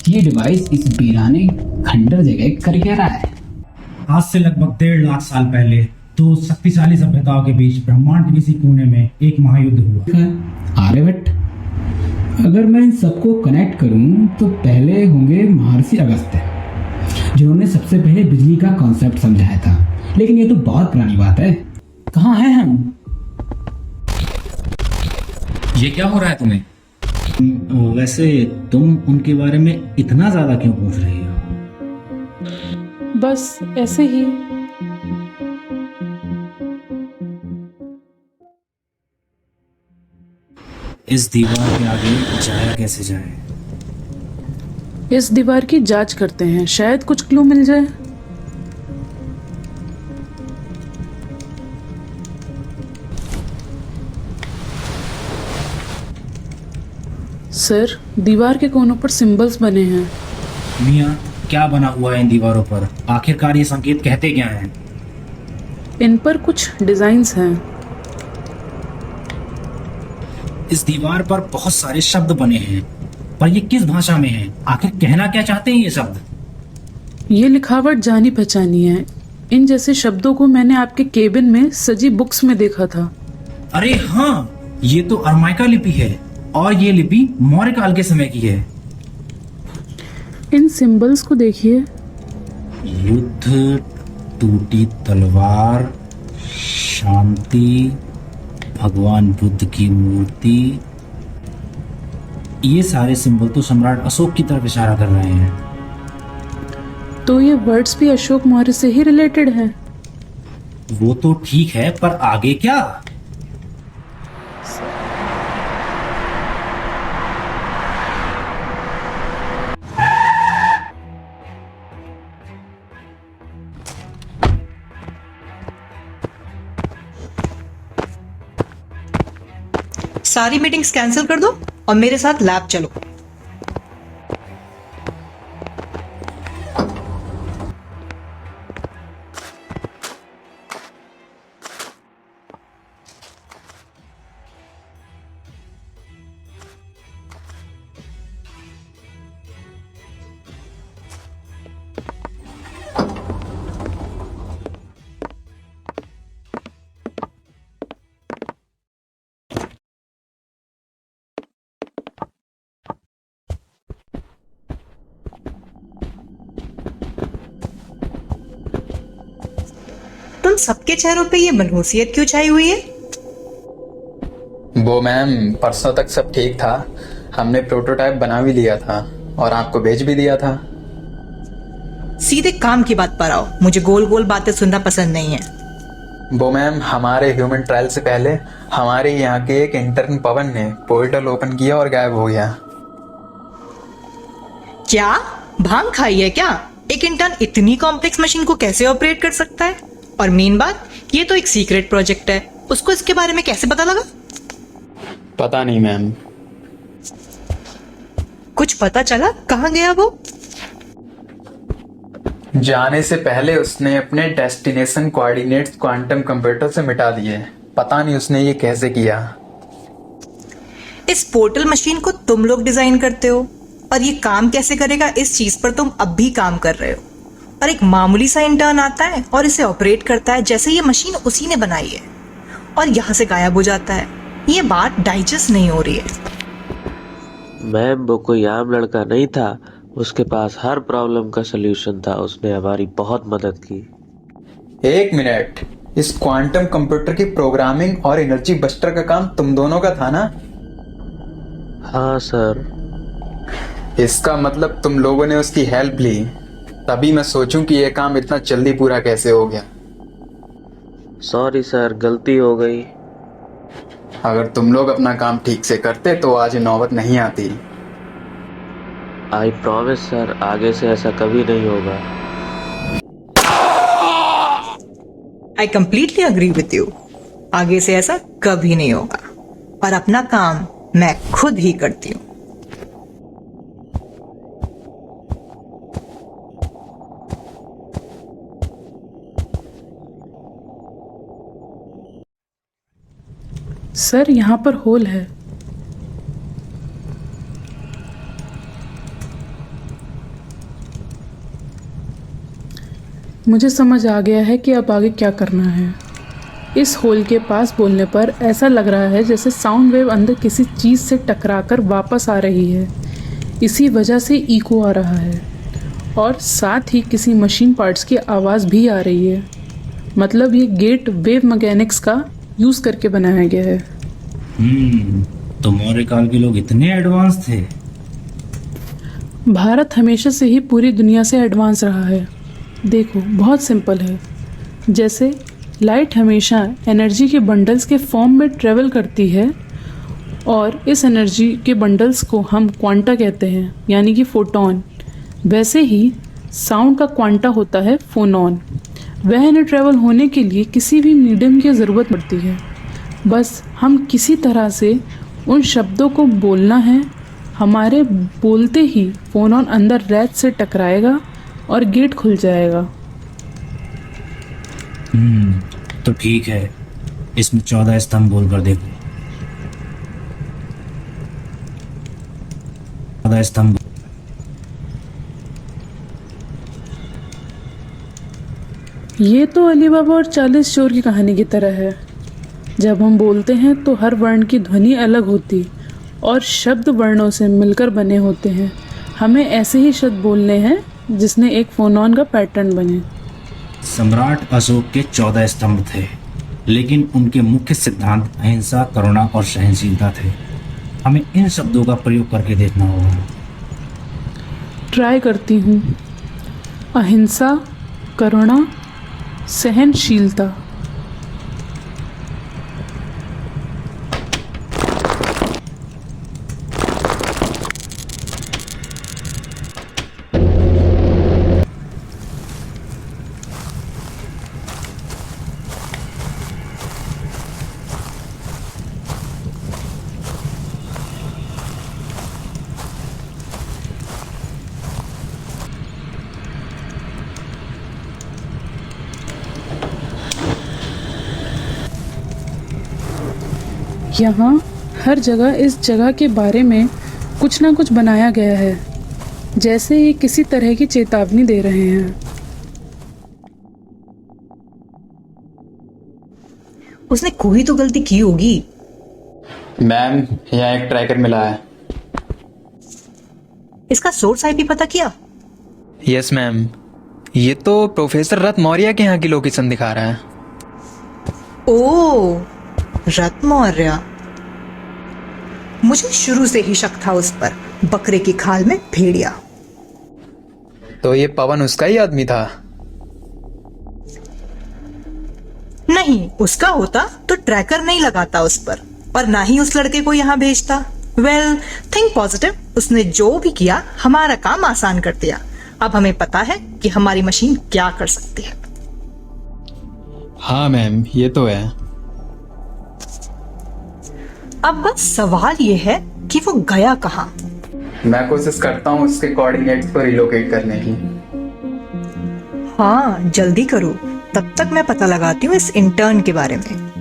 ये डिवाइस इस वीराने खंडर जगह कर क्या रहा है? आज से लगभग 1.5 लाख साल पहले दो शक्तिशाली सभ्यताओं के बीच ब्रह्मांड के किसी कोने में एक महायुद्ध हुआ। आर्यभट्ट, अगर मैं इन सबको कनेक्ट करूं तो पहले होंगे महर्षि अगस्त्य, जिन्होंने सबसे पहले बिजली का कॉन्सेप्ट समझाया था। लेकिन ये तो बहुत पुरानी बात है। कहाँ हैं हम? ये क्या हो रहा है तुम्हें? वैसे तुम उनके बारे में इतना ज्यादा क्यों पूछ रही हो? बस ऐसे ही। इस दीवार के आगे जाया कैसे जाए? इस दीवार की जांच करते हैं, शायद कुछ क्लू मिल जाए। सर, दीवार के कोनों पर सिंबल्स बने हैं। मियाँ, क्या बना हुआ है इन दीवारों पर? आखिरकार ये संकेत कहते क्या हैं? इन पर कुछ डिजाइन्स हैं। इस दीवार पर बहुत सारे शब्द बने हैं, पर ये किस भाषा में हैं? आखिर कहना क्या चाहते हैं ये शब्द? ये लिखावट जानी पहचानी है। इन जैसे शब्दों को मैंने आपके केबिन में सजी बुक्स में देखा था। अरे हाँ, ये तो अरमाइका लिपि है और ये लिपि मौर्य काल के समय की है। इन सिंबल्स को देखिए। युद्ध, टूटी तलवार, शांति, भगवान बुद्ध की मूर्ति। ये सारे सिंबल तो सम्राट अशोक की तरफ इशारा कर रहे हैं। तो ये वर्ड्स भी अशोक मौर्य से ही रिलेटेड हैं। वो तो ठीक है, पर आगे क्या? सारी मीटिंग्स कैंसिल कर दो और मेरे साथ लैब चलो। तुम सबके चेहरों पे ये मनहूसियत क्यों छाई हुई है? वो मैम, परसों तक सब ठीक था। हमने प्रोटोटाइप बना भी लिया था और आपको भेज भी दिया था। सीधे काम की बात पर आओ, मुझे गोल गोल बातें सुनना पसंद नहीं है। वो मैम, हमारे ह्यूमन ट्रायल से पहले हमारे यहाँ के एक इंटर्न पवन ने पोर्टल ओपन किया और गायब हो गया। क्या भांग खाई है क्या? एक इंटर्न इतनी कॉम्प्लेक्स मशीन को कैसे ऑपरेट कर सकता है? और मेन बात, ये तो एक सीक्रेट प्रोजेक्ट है, उसको इसके बारे में कैसे पता लगा? पता नहीं मैम। कुछ पता चला कहाँ गया वो? जाने से पहले उसने अपने डेस्टिनेशन कोऑर्डिनेट्स क्वांटम कंप्यूटर से मिटा दिए। पता नहीं उसने ये कैसे किया। इस पोर्टल मशीन को तुम लोग डिजाइन करते हो और ये काम कैसे करेगा इस चीज पर तुम अब भी काम कर रहे हो, और एक मामूली सा इंटर्न आता है और इसे ऑपरेट करता है जैसे ये मशीन उसी ने बनाई है, और यहाँ से गायब हो जाता है। ये बात डाइजेस्ट नहीं हो रही है। मैम, वो कोई आम लड़का नहीं था, उसके पास हर प्रॉब्लम का सलूशन था। उसने हमारी बहुत मदद की। एक मिनट, इस क्वांटम कंप्यूटर की प्रोग्रामिंग और एनर्जी बस्टर का काम तुम दोनों का था ना? हाँ सर। इसका मतलब तुम लोगों ने उसकी हेल्प ली, तभी मैं सोचूं कि यह काम इतना जल्दी पूरा कैसे हो गया। सॉरी सर, गलती हो गई। अगर तुम लोग अपना काम ठीक से करते तो आज नौबत नहीं आती। आई प्रॉमिस सर, आगे से ऐसा कभी नहीं होगा। I completely agree with you. आगे से ऐसा कभी नहीं होगा, और अपना काम मैं खुद ही करती हूँ। सर, यहाँ पर होल है। मुझे समझ आ गया है कि अब आगे क्या करना है। इस होल के पास बोलने पर ऐसा लग रहा है जैसे साउंड वेव अंदर किसी चीज़ से टकराकर वापस आ रही है। इसी वजह से इको आ रहा है और साथ ही किसी मशीन पार्ट्स की आवाज़ भी आ रही है। मतलब ये गेट वेव मैकेनिक्स का यूज़ करके बनाया गया है। तो मौर्य काल के लोग इतने एडवांस थे। भारत हमेशा से ही पूरी दुनिया से एडवांस रहा है। देखो, बहुत सिंपल है। जैसे लाइट हमेशा एनर्जी के बंडल्स के फॉर्म में ट्रेवल करती है और इस एनर्जी के बंडल्स को हम क्वांटा कहते हैं, यानी कि फोटॉन। वैसे ही साउंड का क्वांटा होता है फोनॉन। वह इन्हें ट्रेवल होने के लिए किसी भी मीडियम की ज़रूरत पड़ती है। बस हम किसी तरह से उन शब्दों को बोलना है। हमारे बोलते ही फोनॉन अंदर रैत से टकराएगा और गेट खुल जाएगा। तो ठीक है, इसमें 14 स्तंभ बोल कर देखो। 14 स्तंभ। ये तो अली बाबा और 40 चोर की कहानी की तरह है। जब हम बोलते हैं तो हर वर्ण की ध्वनि अलग होती और शब्द वर्णों से मिलकर बने होते हैं। हमें ऐसे ही शब्द बोलने हैं जिसने एक फोनॉन का पैटर्न बने। सम्राट अशोक के 14 स्तंभ थे, लेकिन उनके मुख्य सिद्धांत अहिंसा, करुणा और सहनशीलता थे। हमें इन शब्दों का प्रयोग करके देखना होगा। ट्राई करती हूँ। अहिंसा, करुणा, सहनशीलता। यहाँ हर जगह इस जगह के बारे में कुछ ना कुछ बनाया गया है, जैसे ये किसी तरह की चेतावनी दे रहे हैं। उसने कोई तो गलती की होगी। मैम, यहाँ एक ट्रैकर मिला है। इसका सोर्स आईपी पता किया? यस मैम, ये तो प्रोफेसर रथ मौर्य के यहाँ की लोकेशन दिखा रहा है। ओ, रथ मौर्य। मुझे शुरू से ही शक था उस पर। बकरे की खाल में भेड़िया। तो ये पवन उसका ही आदमी था? नहीं, उसका होता तो ट्रैकर नहीं लगाता उस पर, और ना ही उस लड़के को यहाँ भेजता। Well, think positive. उसने जो भी किया हमारा काम आसान कर दिया। अब हमें पता है कि हमारी मशीन क्या कर सकती है। हाँ मैम, ये तो है। अब बस सवाल ये है कि वो गया कहाँ। मैं कोशिश करता हूँ उसके कोऑर्डिनेट्स को रिलोकेट करने की। हाँ, जल्दी करो। तब तक मैं पता लगाती हूँ इस इंटर्न के बारे में।